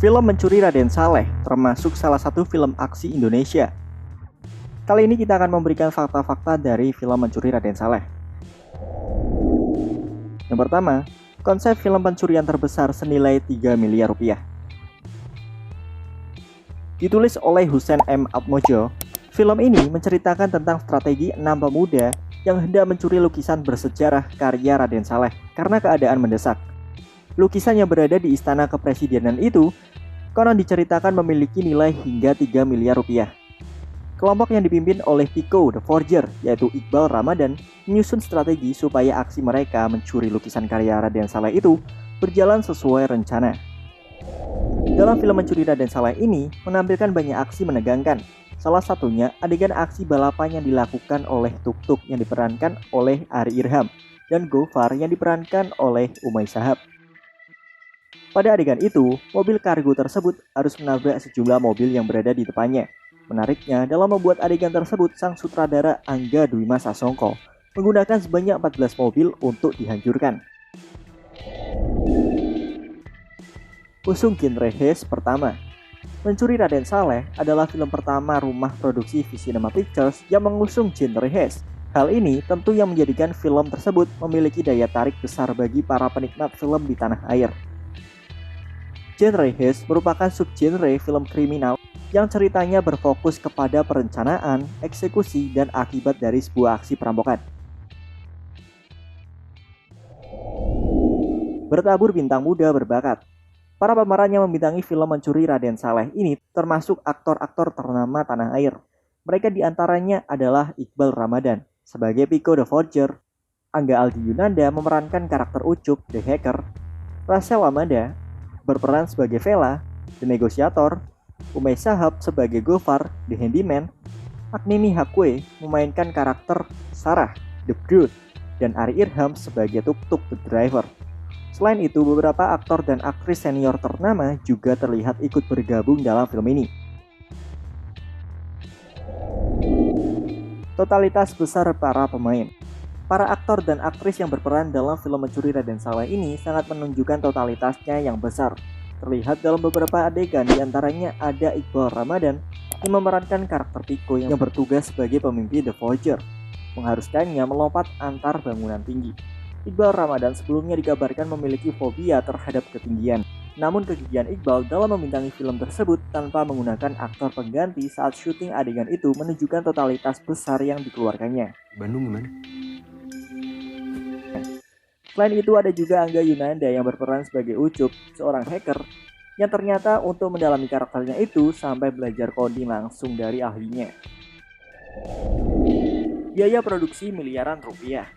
Film Mencuri Raden Saleh termasuk salah satu film aksi Indonesia. Kali ini kita akan memberikan fakta-fakta dari film Mencuri Raden Saleh. Yang pertama, konsep film pencurian terbesar senilai 3 miliar rupiah. Ditulis oleh Husein M. Atmojo, film ini menceritakan tentang strategi 6 pemuda yang hendak mencuri lukisan bersejarah karya Raden Saleh karena keadaan mendesak. Lukisan yang berada di istana kepresidenan itu konon diceritakan memiliki nilai hingga 3 miliar rupiah. Kelompok yang dipimpin oleh Pico the Forger, yaitu Iqbal Ramadan, menyusun strategi supaya aksi mereka mencuri lukisan karya Raden Saleh itu berjalan sesuai rencana. Dalam film Mencuri Raden Saleh ini menampilkan banyak aksi menegangkan. Salah satunya adegan aksi balapan yang dilakukan oleh Tuk Tuk yang diperankan oleh Ari Irham dan Gofar yang diperankan oleh Umay Shahab. Pada adegan itu, mobil kargo tersebut harus menabrak sejumlah mobil yang berada di depannya. Menariknya, dalam membuat adegan tersebut, sang sutradara Angga Dwi Mas Sasongko menggunakan sebanyak 14 mobil untuk dihancurkan. Usung genre Heist pertama. Mencuri Raden Saleh adalah film pertama rumah produksi V-Cinema Pictures yang mengusung genre Heist. Hal ini tentu yang menjadikan film tersebut memiliki daya tarik besar bagi para penikmat film di tanah air. Genre Heist merupakan subgenre film kriminal yang ceritanya berfokus kepada perencanaan, eksekusi, dan akibat dari sebuah aksi perampokan. Bertabur bintang muda berbakat. Para pemeran yang membintangi film Mencuri Raden Saleh ini termasuk aktor-aktor ternama tanah air. Mereka diantaranya adalah Iqbal Ramadan sebagai Pico the Forger, Angga Aldi Yunanda memerankan karakter Ucup the Hacker, Rachel Amanda berperan sebagai Vela, The Negotiator, Umay Shahab sebagai Gofar, The Handyman, Agnini Hakwe memainkan karakter Sarah, The Brute, dan Ari Irham sebagai Tuk Tuk, The Driver. Selain itu, beberapa aktor dan aktris senior ternama juga terlihat ikut bergabung dalam film ini. Totalitas besar para pemain. Para aktor dan aktris yang berperan dalam film Mencuri Raden Saleh ini sangat menunjukkan totalitasnya yang besar. Terlihat dalam beberapa adegan, diantaranya ada Iqbal Ramadan yang memerankan karakter Pico yang bertugas sebagai pemimpin The Forger, mengharuskannya melompat antar bangunan tinggi. Iqbal Ramadan sebelumnya dikabarkan memiliki fobia terhadap ketinggian. Namun kegigihan Iqbal dalam membintangi film tersebut tanpa menggunakan aktor pengganti saat syuting adegan itu menunjukkan totalitas besar yang dikeluarkannya. Bandung gimana? Selain itu ada juga Angga Yunanda yang berperan sebagai Ucup, seorang hacker yang ternyata untuk mendalami karakternya itu sampai belajar coding langsung dari ahlinya. Biaya produksi miliaran rupiah.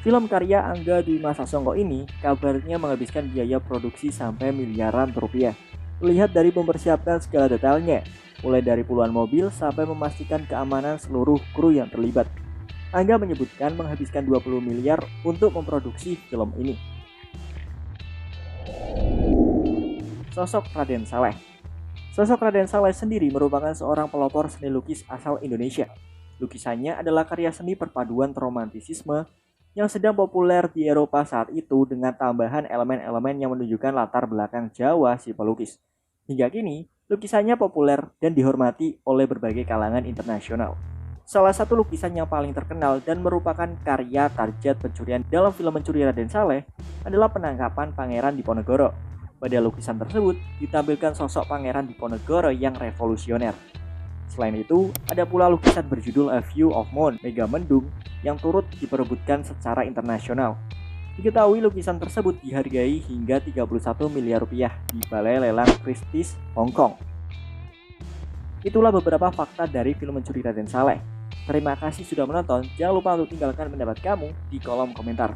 Film karya Angga Dwi Mas Sasongko ini kabarnya menghabiskan biaya produksi sampai miliaran rupiah. Lihat dari mempersiapkan segala detailnya, mulai dari puluhan mobil sampai memastikan keamanan seluruh kru yang terlibat. Angga menyebutkan menghabiskan 20 miliar untuk memproduksi film ini. Sosok Raden Saleh. Sosok Raden Saleh sendiri merupakan seorang pelopor seni lukis asal Indonesia. Lukisannya adalah karya seni perpaduan romantisisme yang sedang populer di Eropa saat itu dengan tambahan elemen-elemen yang menunjukkan latar belakang Jawa si pelukis. Hingga kini, lukisannya populer dan dihormati oleh berbagai kalangan internasional. Salah satu lukisan yang paling terkenal dan merupakan karya target pencurian dalam film Mencuri Raden Saleh adalah penangkapan Pangeran Diponegoro. Pada lukisan tersebut ditampilkan sosok Pangeran Diponegoro yang revolusioner. Selain itu, ada pula lukisan berjudul A View of Moon, Megamendung, yang turut diperebutkan secara internasional. Diketahui lukisan tersebut dihargai hingga 31 miliar rupiah di Balai Lelang Christie's, Hong Kong. Itulah beberapa fakta dari film Mencuri Raden Saleh. Terima kasih sudah menonton, jangan lupa untuk tinggalkan pendapat kamu di kolom komentar.